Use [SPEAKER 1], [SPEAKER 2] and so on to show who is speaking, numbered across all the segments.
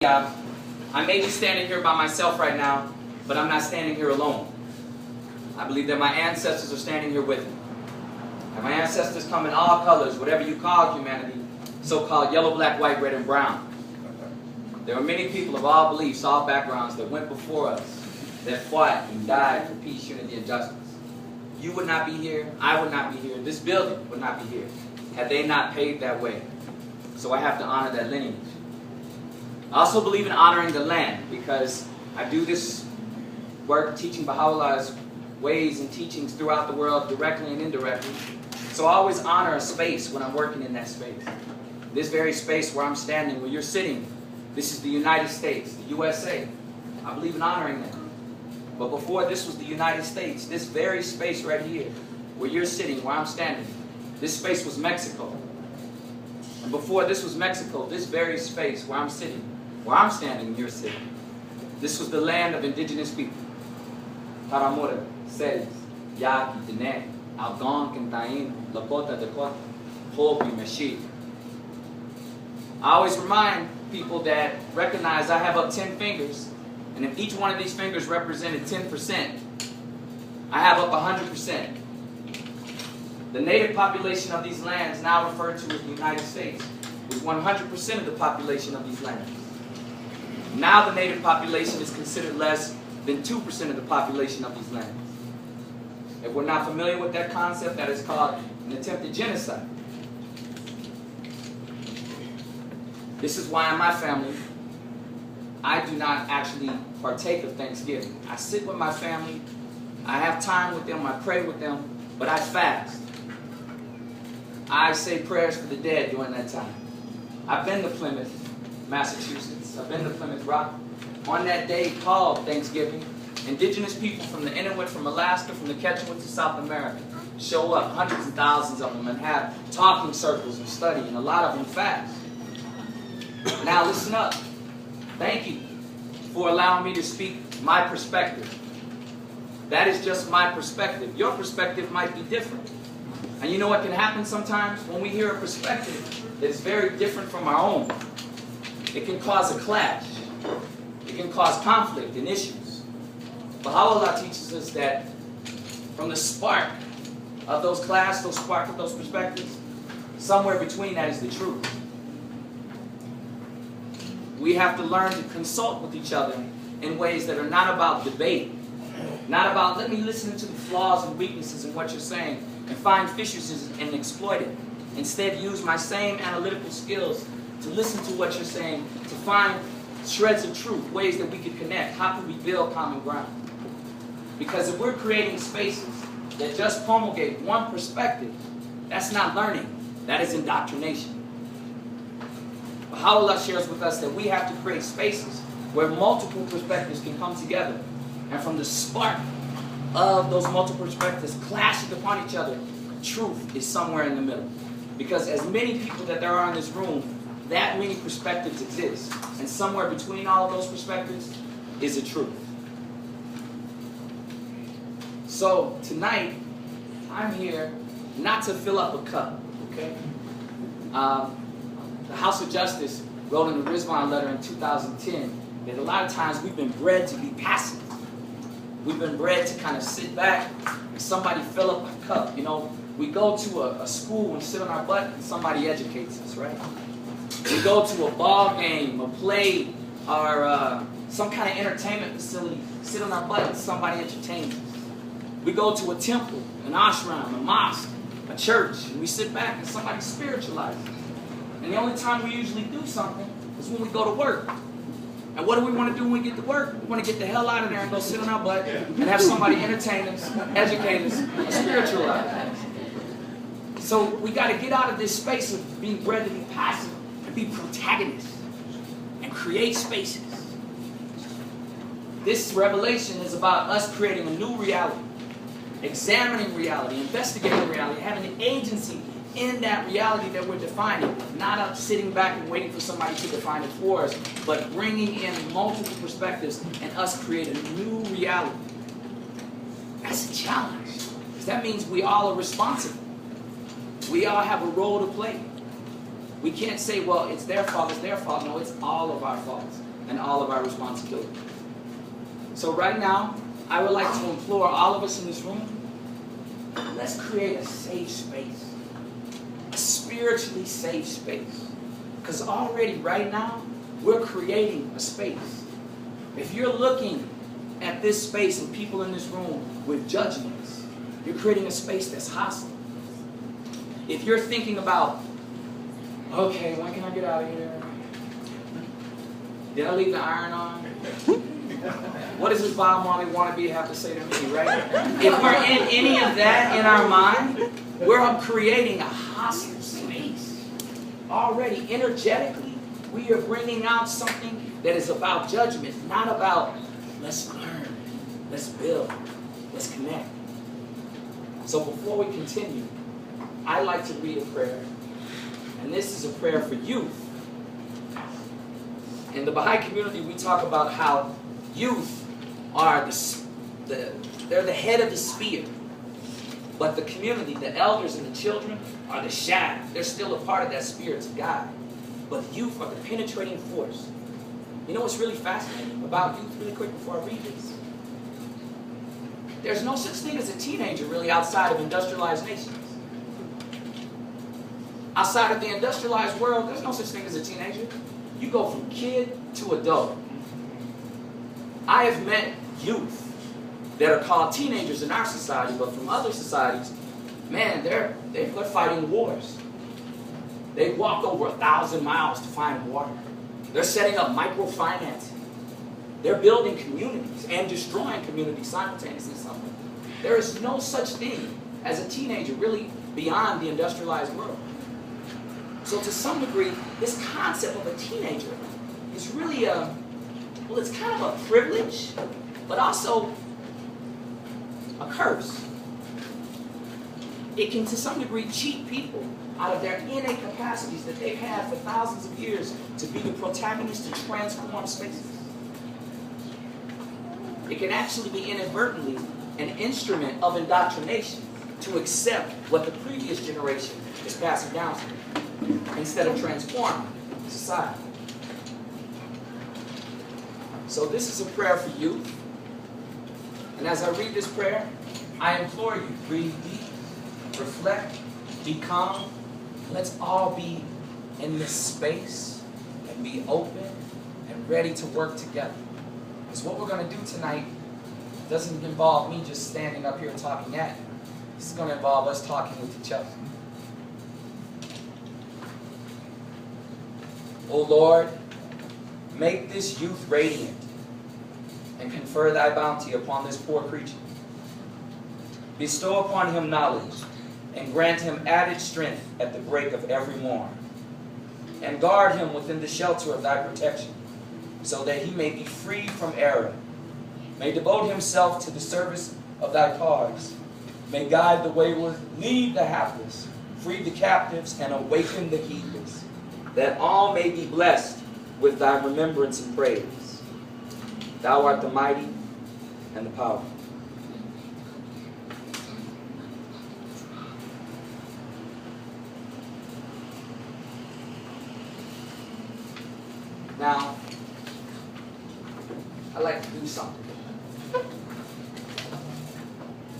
[SPEAKER 1] I may be standing here by myself right now, but I'm not standing here alone. I believe that my ancestors are standing here with me. And my ancestors come in all colors, whatever you call humanity, so-called yellow, black, white, red, and brown. There are many people of all beliefs, all backgrounds that went before us, that fought and died for peace, unity, and justice. You would not be here, I would not be here, this building would not be here, had they not paved that way. So I have to honor that lineage. I also believe in honoring the land, because I do this work teaching Baha'u'llah's ways and teachings throughout the world, directly and indirectly. So I always honor a space when I'm working in that space. This very space where I'm standing, where you're sitting, this is the United States, the USA. I believe in honoring that. But before this was the United States, this very space right here, where you're sitting, where I'm standing, this space was Mexico. And before this was Mexico, this very space where I'm sitting, where I'm standing, you're sitting, this was the land of indigenous people. Taramura, Celis, Yaqui, Diné, Algonquin, Taíno, Lakota, Dakota, Hopi, Mexique. I always remind people that recognize I have up 10 fingers, and if each one of these fingers represented 10%, I have up 100%. The native population of these lands, now referred to as the United States, was 100% of the population of these lands. Now the native population is considered less than 2% of the population of these lands. If we're not familiar with that concept, that is called an attempted genocide. This is why in my family, I do not actually partake of Thanksgiving. I sit with my family, I have time with them, I pray with them, but I fast. I say prayers for the dead during that time. I've been to Plymouth, Massachusetts. I've been to Plymouth Rock. On that day called Thanksgiving, indigenous people from the Inuit, from Alaska, from the Quechua to South America show up, hundreds and thousands of them, and have talking circles and study, and a lot of them fast. Now listen up. Thank you for allowing me to speak my perspective. That is just my perspective. Your perspective might be different. And you know what can happen sometimes? When we hear a perspective that is very different from our own, it can cause a clash. It can cause conflict and issues. Baha'u'llah teaches us that from the spark of those clash, those spark of those perspectives, somewhere between that is the truth. We have to learn to consult with each other in ways that are not about debate, not about let me listen to the flaws and weaknesses in what you're saying and find fissures and exploit it. Instead, use my same analytical skills to listen to what you're saying, to find shreds of truth, ways that we could connect. How can we build common ground? Because if we're creating spaces that just promulgate one perspective, that's not learning, that is indoctrination. Baha'u'llah shares with us that we have to create spaces where multiple perspectives can come together. And from the spark of those multiple perspectives clashing upon each other, truth is somewhere in the middle. Because as many people that there are in this room, that many perspectives exist. And somewhere between all of those perspectives is a truth. So tonight, I'm here not to fill up a cup, okay? The House of Justice wrote in the Rizwan letter in 2010 that a lot of times we've been bred to be passive. We've been bred to kind of sit back and somebody fill up a cup. You know, we go to a school and sit on our butt and somebody educates us, right? We go to a ball game, a play, or some kind of entertainment facility, sit on our butt and somebody entertains us. We go to a temple, an ashram, a mosque, a church, and we sit back and somebody spiritualizes us. And the only time we usually do something is when we go to work. And what do we want to do when we get to work? We want to get the hell out of there and go sit on our butt and have somebody entertain us, educate us, and spiritualize us. So we got to get out of this space of being bred to be passive and be protagonists and create spaces. This revelation is about us creating a new reality, examining reality, investigating reality, having an agency in that reality that we're defining, not us sitting back and waiting for somebody to define it for us, but bringing in multiple perspectives and us create a new reality. That's a challenge, because that means we all are responsible. We all have a role to play. We can't say, well, it's their fault, it's their fault. No, it's all of our faults. and all of our responsibility. So right now, I would like to implore all of us in this room, let's create a safe space. A spiritually safe space. Because already right now, we're creating a space. If you're looking at this space and people in this room with judgments, you're creating a space that's hostile. If you're thinking about, okay, when can I get out of here? Did I leave the iron on? What does this Bob Marley wannabe have to say to me, right? If we're in any of that in our mind, we're creating a hostile space. Already, energetically, we are bringing out something that is about judgment, not about let's learn, let's build, let's connect. So before we continue, I like to read a prayer. And this is a prayer for youth. In the Baha'i community, we talk about how youth are they're the head of the sphere. But the community, the elders and the children, are the shadow. They're still a part of that spirit to God. But youth are the penetrating force. You know what's really fascinating about youth, really quick before I read this? There's no such thing as a teenager really outside of industrialized nations. Outside of the industrialized world, there's no such thing as a teenager. You go from kid to adult. I have met youth that are called teenagers in our society, but from other societies, man, they're fighting wars. They walk over 1,000 miles to find water. They're setting up microfinancing. They're building communities and destroying communities simultaneously. There is no such thing as a teenager really beyond the industrialized world. So to some degree, this concept of a teenager is really well, it's kind of a privilege, but also a curse. It can, to some degree, cheat people out of their innate capacities that they've had for thousands of years to be the protagonists to transform spaces. It can actually be inadvertently an instrument of indoctrination to accept what the previous generation is passing down to them, instead of transforming society. So this is a prayer for youth. And as I read this prayer, I implore you, breathe deep, reflect, be calm. Let's all be in this space and be open and ready to work together. Because what we're going to do tonight doesn't involve me just standing up here talking at you. This is going to involve us talking with each other. O Lord, make this youth radiant and confer thy bounty upon this poor creature. Bestow upon him knowledge and grant him added strength at the break of every morn. And guard him within the shelter of thy protection, so that he may be free from error, may devote himself to the service of thy cause, may guide the wayward, lead the hapless, free the captives, and awaken the heedless, that all may be blessed with thy remembrance and praise. Thou art the mighty and the powerful. Now, I like to do something.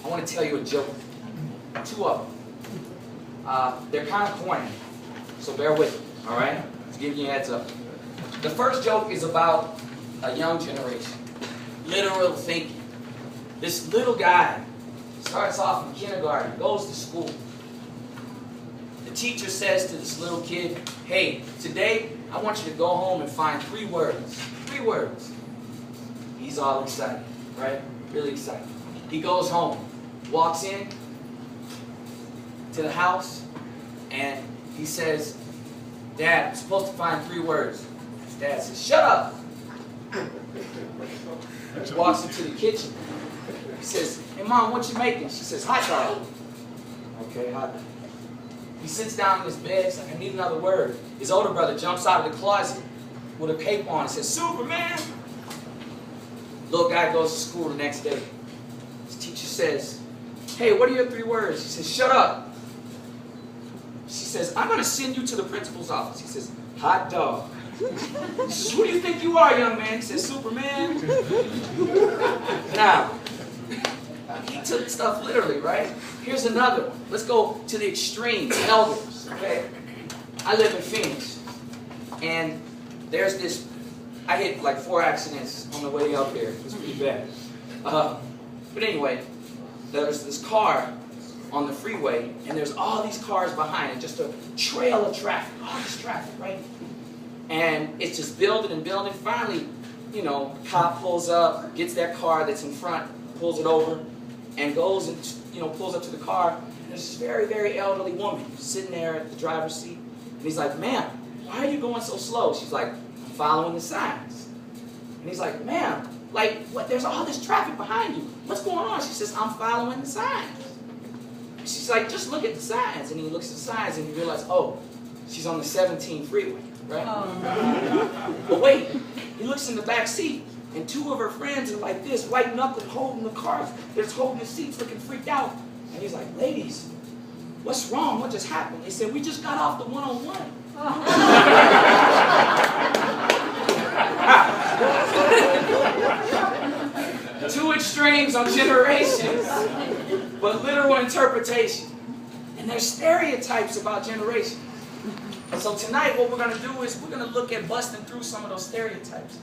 [SPEAKER 1] I want to tell you a joke. Two of them. They're kind of corny, so bear with me, all right? Just give you a heads up. The first joke is about a young generation. Literal thinking. This little guy starts off in kindergarten, goes to school. The teacher says to this little kid, hey, today I want you to go home and find 3 words. 3 words. He's all excited, right? Really excited. He goes home, walks in to the house, and he says, Dad, I'm supposed to find 3 words. His dad says, shut up. He walks into the kitchen. He says, hey, Mom, what you making? She says, hot dog. Okay, hot dog. He sits down in his bed. He's like, I need another word. His older brother jumps out of the closet with a cape on and says, Superman. Little guy goes to school the next day. His teacher says, hey, what are your 3 words? He says, shut up. She says, I'm going to send you to the principal's office. He says, hot dog. He says, who do you think you are, young man? He says, Superman. Now, he took stuff literally, right? Here's another one. Let's go to the extreme, elders, okay? I live in Phoenix, and there's this, I hit like 4 accidents on the way up here. It was pretty bad. But anyway, there's this car on the freeway, and there's all these cars behind it, just a trail of traffic, all this traffic, right? And it's just building and building. Finally, you know, cop pulls up, gets that car that's in front, pulls it over, and goes and, you know, pulls up to the car. And there's this very, very elderly woman sitting there at the driver's seat. And he's like, ma'am, why are you going so slow? She's like, I'm following the signs. And he's like, ma'am, like, what? There's all this traffic behind you. What's going on? She says, I'm following the signs. She's like, just look at the signs. And he looks at the signs and he realizes, oh, she's on the 17 freeway, right? Oh. But wait, he looks in the back seat, and 2 of her friends are like this, white knuckling, holding the cars. They're just holding the seats, looking freaked out. And he's like, ladies, what's wrong? What just happened? They said, we just got off the 101. Two extremes on generations, but literal interpretation. And there's stereotypes about generations. And so tonight what we're going to do is we're going to look at busting through some of those stereotypes.